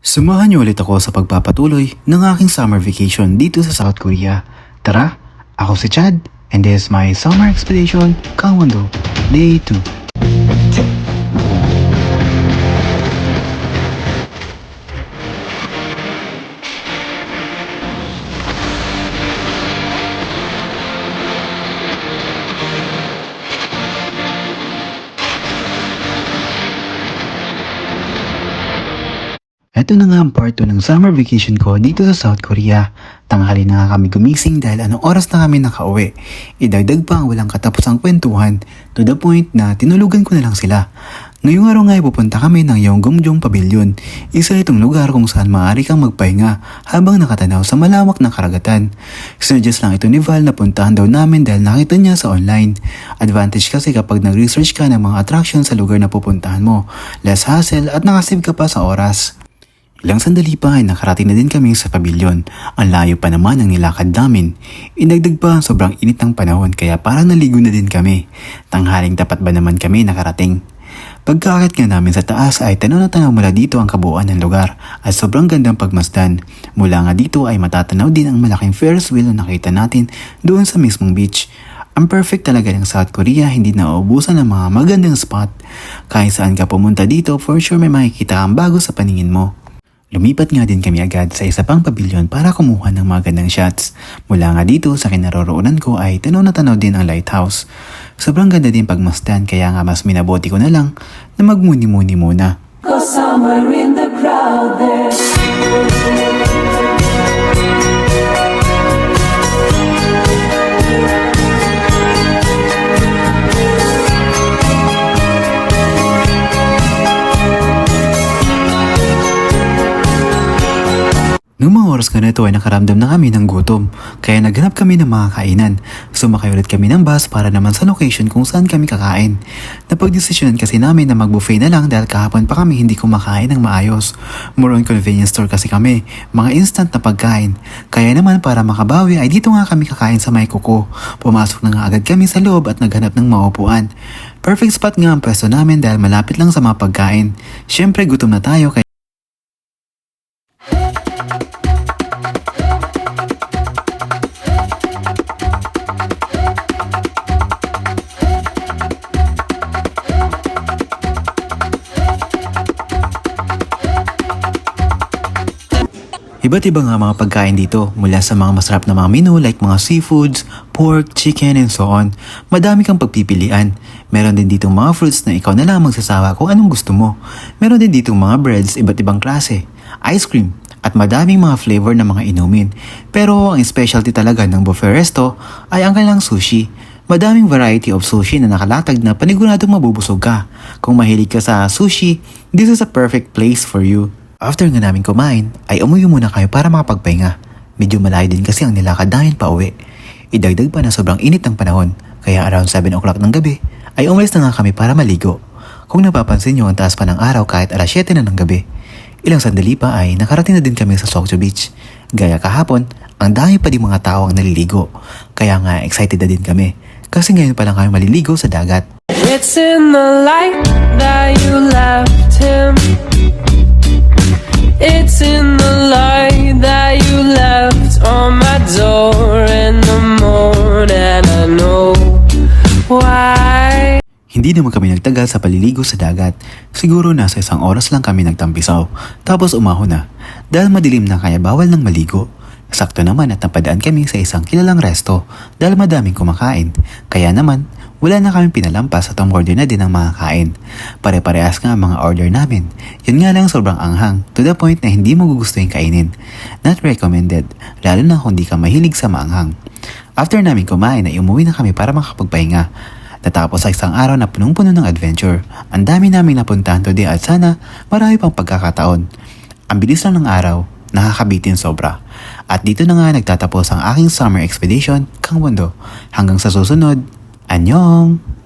Samahan niyo ulit ako sa pagpapatuloy ng aking summer vacation dito sa South Korea. Tara, ako si Chad and this is my summer expedition, Gangwon-do, Day 2. Ito na nga ang part 2 ng summer vacation ko dito sa South Korea. Tanghali na nga kami gumising dahil anong oras na kami nakauwi. Idagdag pa ang walang katapusang kwentuhan to the point na tinulugan ko na lang sila. Ngayong araw nga ay pupunta kami ng Yeongungjong Pavilion. Isa itong lugar kung saan maaari kang magpahinga habang nakatanaw sa malawak na karagatan. Sinuggest lang ito ni Val na puntahan daw namin dahil nakita niya sa online. Advantage kasi kapag nag-research ka ng mga attraction sa lugar na pupuntahan mo. Less hassle at nakasave ka pa sa oras. Ilang sandali pa ay nakarating na din kami sa pavilion. Ang layo pa naman ang nilakad namin. Inagdag pa ang sobrang init ng panahon kaya parang naligo na din kami. Tanghaling tapat ba naman kami nakarating? Pagkakit nga namin sa taas ay tanaw na tanaw mula dito ang kabuuan ng lugar at sobrang gandang pagmasdan. Mula nga dito ay matatanaw din ang malaking Ferris wheel na nakita natin doon sa mismong beach. Ang perfect talaga ng South Korea, hindi na uubusan ng mga magandang spot. Kahit saan ka pumunta dito, for sure may makikita kang bago sa paningin mo. Lumipat nga din kami agad sa isa pang pavilion para kumuha ng mga gandang shots. Mula nga dito sa kinaroroonan ko ay tanaw na tanaw din ang lighthouse. Sobrang ganda din pagmasdan kaya nga mas minabuti ko na lang na magmuni-muni muna. Go somewhere in the crowd there. Noong mga oras nga na ito ay nakaramdam na kami ng gutom, kaya naghanap kami ng mga kainan. Sumakay ulit kami ng bus para naman sa location kung saan kami kakain. Napagdesisyonan kasi namin na mag-buffet na lang dahil kahapon pa kami hindi kumakain ng maayos. More on convenience store kasi kami, mga instant na pagkain. Kaya naman para makabawi ay dito nga kami kakain sa may kuko. Pumasok na nga agad kami sa loob at naghanap ng maupuan. Perfect spot nga ang pwesto namin dahil malapit lang sa mga pagkain. Syempre gutom na tayo kaya iba't iba nga mga pagkain dito mula sa mga masarap na mga menu like mga seafoods, pork, chicken, and so on. Madami kang pagpipilian. Meron din dito mga fruits na ikaw na lang magsasawa kung anong gusto mo. Meron din dito mga breads, iba't ibang klase, ice cream, at madaming mga flavor na mga inumin. Pero ang specialty talaga ng buffet resto ay ang kanilang sushi. Madaming variety of sushi na nakalatag na paniguradong mabubusog ka. Kung mahilig ka sa sushi, this is a perfect place for you. After nga namin kumain, ay umuwi muna kayo para makapagpahinga. Medyo malayo din kasi ang nilakad namin pa uwi. Idagdag pa na sobrang init ng panahon, kaya around 7 o'clock ng gabi, ay umalis na nga kami para maligo. Kung napapansin nyo ang taas pa ng araw kahit alas 7 na ng gabi. Ilang sandali pa ay nakarating na din kami sa Sokcho Beach. Gaya kahapon, ang dami pa din mga tao ang naliligo. Kaya nga excited na din kami, kasi ngayon pa lang kami maliligo sa dagat. It's in the light that you left him. It's in the light that you left on my door in the morning. I know why. Hindi naman kami nagtagal sa paliligo sa dagat. Siguro nasa 1 oras lang kami nagtampisaw. Tapos umahon na. Dahil madilim na kaya bawal nang maligo. Sakto naman at napadaan kami sa isang kilalang resto dahil madaming kumakain. Kaya naman, wala na kami pinalampas at umorder na din ng mga kain. Pare-parehas nga ang mga order namin. Yun nga lang sobrang anghang, to the point na hindi mo gugustuhin kainin. Not recommended, lalo na kung di ka mahilig sa maanghang. After namin kumain ay umuwi na kami para makapagpahinga. Natapos sa isang araw na punong-puno ng adventure. Ang dami naming napuntahan today at sana marami pang pagkakataon. Ang bilis lang ng araw, nakakabitin sobra. At dito na nga nagtatapos ang aking summer expedition, Gangwon-do. Hanggang sa susunod, annyeong!